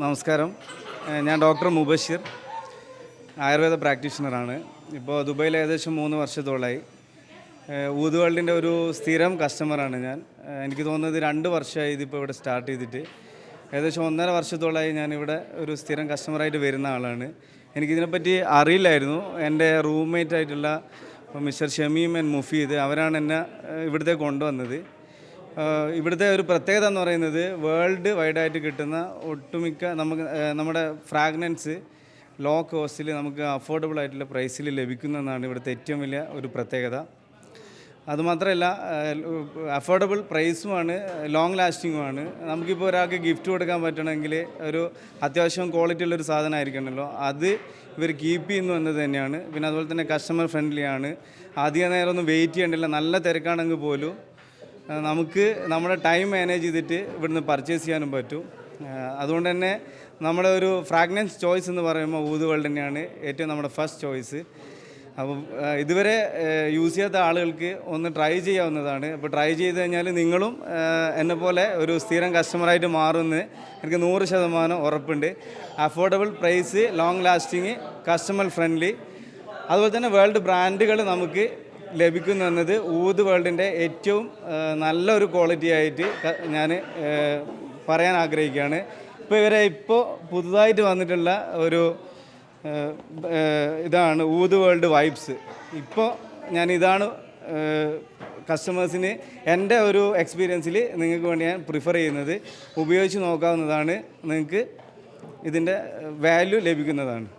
നമസ്കാരം. ഞാൻ ഡോക്ടർ മുബഷിർ, ആയുർവേദ പ്രാക്ടീഷണറാണ്. ഇപ്പോൾ ദുബൈയിൽ ഏകദേശം 3 വർഷത്തോളമായി. ഊത് വേൾഡിൻ്റെ ഒരു സ്ഥിരം കസ്റ്റമറാണ് ഞാൻ. എനിക്ക് തോന്നുന്നത് 2 വർഷമായി ഇതിപ്പോൾ ഇവിടെ സ്റ്റാർട്ട് ചെയ്തിട്ട്. ഏകദേശം 1.5 വർഷത്തോളമായി ഞാനിവിടെ ഒരു സ്ഥിരം കസ്റ്റമറായിട്ട് വരുന്ന ആളാണ്. എനിക്കിതിനെപ്പറ്റി അറിയില്ലായിരുന്നു. എൻ്റെ റൂംമേറ്റ് ആയിട്ടുള്ള മിസ്റ്റർ ഷമീം ആൻഡ് മുഫീദ് അവരാണ് എന്നെ ഇവിടുത്തെ കൊണ്ടുവന്നത്. ഇവിടുത്തെ ഒരു പ്രത്യേകത എന്ന് പറയുന്നത് വേൾഡ് വൈഡായിട്ട് കിട്ടുന്ന ഒട്ടുമിക്ക നമ്മുടെ ഫ്രാഗ്രൻസ് ലോ കോസ്റ്റിൽ നമുക്ക് അഫോർഡബിൾ ആയിട്ടുള്ള പ്രൈസിൽ ലഭിക്കുന്നതെന്നാണ് ഇവിടുത്തെ ഏറ്റവും വലിയ ഒരു പ്രത്യേകത. അതുമാത്രമല്ല, അഫോർഡബിൾ പ്രൈസുമാണ്, ലോങ് ലാസ്റ്റിങ്ങുമാണ്. നമുക്കിപ്പോൾ ഒരാൾക്ക് ഗിഫ്റ്റ് കൊടുക്കാൻ പറ്റണമെങ്കിൽ ഒരു അത്യാവശ്യം ക്വാളിറ്റി ഉള്ളൊരു സാധനമായിരിക്കണമല്ലോ, അത് ഇവർ കീപ്പ് ചെയ്യുന്നു എന്നത് തന്നെയാണ്. പിന്നെ അതുപോലെ തന്നെ കസ്റ്റമർ ഫ്രണ്ട്ലിയാണ്. അധിക നേരം ഒന്നും വെയിറ്റ് ചെയ്യേണ്ടില്ല. നല്ല തിരക്കാണെങ്കിൽ പോലും നമുക്ക് നമ്മുടെ ടൈം മാനേജ് ചെയ്തിട്ട് ഇവിടുന്ന് പർച്ചേസ് ചെയ്യാനും പറ്റും. അതുകൊണ്ട് തന്നെ നമ്മുടെ ഒരു ഫ്രാഗ്രൻസ് ചോയ്സ് എന്ന് പറയുമ്പോൾ ഊത് വേൾഡ് തന്നെയാണ് ഏറ്റവും നമ്മുടെ ഫസ്റ്റ് ചോയ്സ്. അപ്പോൾ ഇതുവരെ യൂസ് ചെയ്യാത്ത ആളുകൾക്ക് ഒന്ന് ട്രൈ ചെയ്യാവുന്നതാണ്. അപ്പോൾ ട്രൈ ചെയ്ത് കഴിഞ്ഞാൽ നിങ്ങളും എന്നെപ്പോലെ ഒരു സ്ഥിരം കസ്റ്റമറായിട്ട് മാറുമെന്ന് എനിക്ക് 100% ഉറപ്പുണ്ട്. Affordable price, long lasting, customer friendly, അതുപോലെ തന്നെ വേൾഡ് ബ്രാൻഡുകൾ നമുക്ക് ലഭിക്കുന്നു എന്നത് ഊത് വേൾഡിൻ്റെ ഏറ്റവും നല്ലൊരു ക്വാളിറ്റി ആയിട്ട് ഞാൻ പറയാൻ ആഗ്രഹിക്കുകയാണ്. ഇപ്പോൾ പുതുതായിട്ട് വന്നിട്ടുള്ള ഒരു ഇതാണ് ഊത് വേൾഡ് വൈബ്സ്. ഇപ്പോൾ ഇതാണ് കസ്റ്റമേഴ്സിന് എൻ്റെ ഒരു എക്സ്പീരിയൻസിൽ നിങ്ങൾക്ക് വേണ്ടി ഞാൻ പ്രിഫർ ചെയ്യുന്നത്. ഉപയോഗിച്ച് നോക്കാവുന്നതാണ്, നിങ്ങൾക്ക് ഇതിൻ്റെ വാല്യൂ ലഭിക്കുന്നതാണ്.